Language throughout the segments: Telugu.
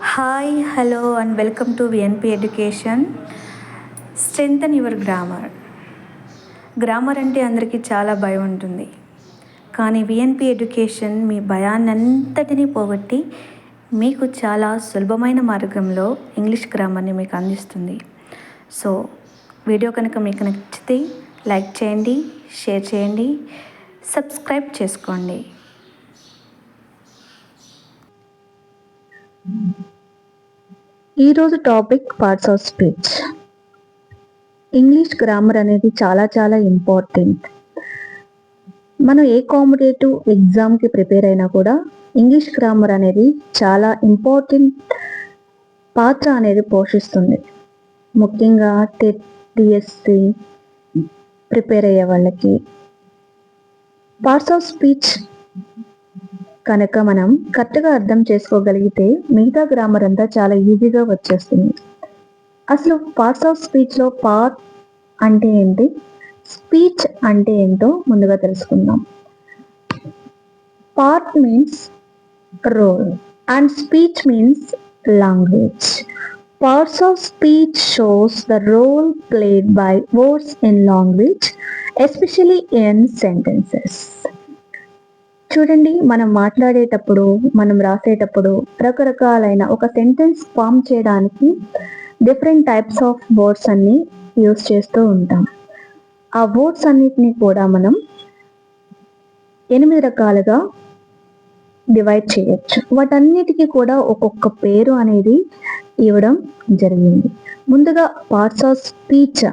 Hi hello and welcome to VNP education. Strengthen your grammar. Grammar అంటే అందరికీ చాలా భయం ఉంటుంది, కానీ విఎన్పి ఎడ్యుకేషన్ మీ భయాన్నంతటినీ పోగొట్టి మీకు చాలా సులభమైన మార్గంలో ఇంగ్లీష్ గ్రామర్ని మీకు అందిస్తుంది. సో వీడియో కనుక మీకు నచ్చితే లైక్ చేయండి, షేర్ చేయండి, సబ్స్క్రైబ్ చేసుకోండి. ఈరోజు topic parts of speech. English grammar అనేది చాలా చాలా ఇంపార్టెంట్. మనం ఏ కాంపిటేటివ్ ఎగ్జామ్కి ప్రిపేర్ అయినా కూడా ఇంగ్లీష్ గ్రామర్ అనేది చాలా ఇంపార్టెంట్ పాత్ర అనేది పోషిస్తుంది. ముఖ్యంగా టెట్, డిఎస్సి ప్రిపేర్ అయ్యే వాళ్ళకి పార్ట్స్ ఆఫ్ స్పీచ్ కనుక మనం కరెక్ట్గా అర్థం చేసుకోగలిగితే మిగతా గ్రామర్ అంతా చాలా ఈజీగా వచ్చేస్తుంది. అసలు పార్ట్స్ ఆఫ్ స్పీచ్లో పార్ట్ అంటే ఏంటి, స్పీచ్ అంటే ఏంటో ముందుగా తెలుసుకుందాం. Part means role and speech means language. Parts of speech shows the role played by words in language, especially in sentences. చూడండి, మనం మాట్లాడేటప్పుడు, మనం రాసేటప్పుడు రకరకాలైన ఒక సెంటెన్స్ ఫామ్ చేయడానికి డిఫరెంట్ టైప్స్ ఆఫ్ వర్డ్స్ అన్ని యూస్ చేస్తూ ఉంటాం. ఆ వర్డ్స్ అన్నిటిని కూడా మనం 8 రకాలుగా డివైడ్ చేయొచ్చు. వాటన్నిటికీ కూడా ఒక్కొక్క పేరు అనేది ఇవ్వడం జరిగింది. ముందుగా పార్ట్స్ ఆఫ్ స్పీచ్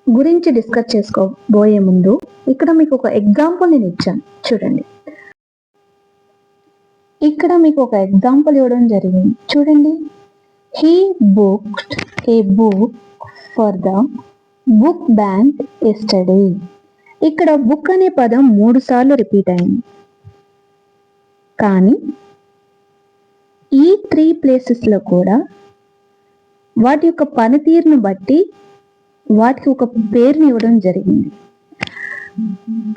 గురించి డిస్కస్ చేసుకోబోయే ముందు ఇక్కడ మీకు ఒక ఎగ్జాంపుల్ నేను ఇచ్చాను. చూడండి, ఇక్కడ మీకు ఒక ఎగ్జాంపుల్ ఇవ్వడం జరిగింది. చూడండి, he booked A book for the book bank yesterday. ఇక్కడ బుక్ అనే పదం 3 సార్లు రిపీట్ అయింది, కానీ ఈ 3 ప్లేసెస్లో కూడా వాటి యొక్క పనితీరును బట్టి వాటికి ఒక పేరుని ఇవ్వడం జరిగింది.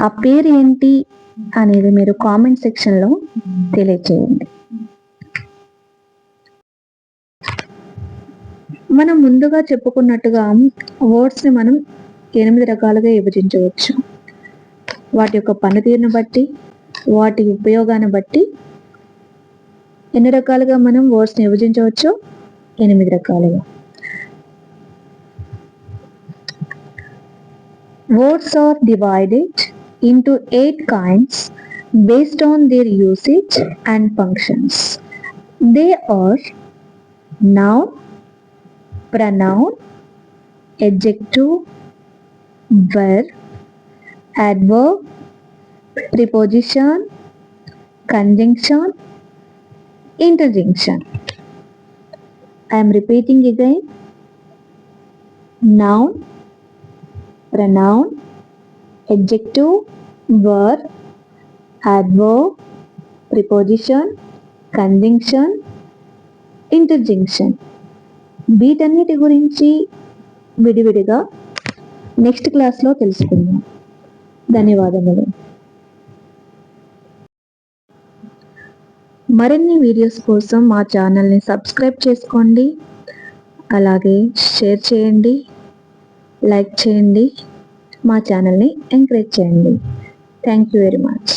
ఆ పేరు ఏంటి అనేది మీరు కామెంట్ సెక్షన్లో తెలియచేయండి. మనం ముందుగా చెప్పుకున్నట్టుగా వర్డ్స్ని మనం 8 రకాలుగా విభజించవచ్చు. వాటి యొక్క పనితీరును బట్టి, వాటి ఉపయోగాన్ని బట్టి ఎన్ని రకాలుగా మనం వర్డ్స్ని విభజించవచ్చు? 8 రకాలుగా. Words are divided into 8 kinds based on their usage and functions. They are noun, pronoun, adjective, verb, adverb, preposition, conjunction, interjection. I am repeating again. Noun, pronoun, adjective, verb, adverb, preposition, conjunction, interjection. వీటన్నిటి గురించి విడివిడిగా నెక్స్ట్ క్లాస్లో తెలుసుకుందాం. ధన్యవాదములు. మరిన్ని వీడియోస్ కోసం మా ఛానల్ని సబ్స్క్రైబ్ చేసుకోండి, అలాగే షేర్ చేయండి, లైక్ చేయండి, మా ఛానల్ని ఎంకరేజ్ చేయండి. Thank you very much.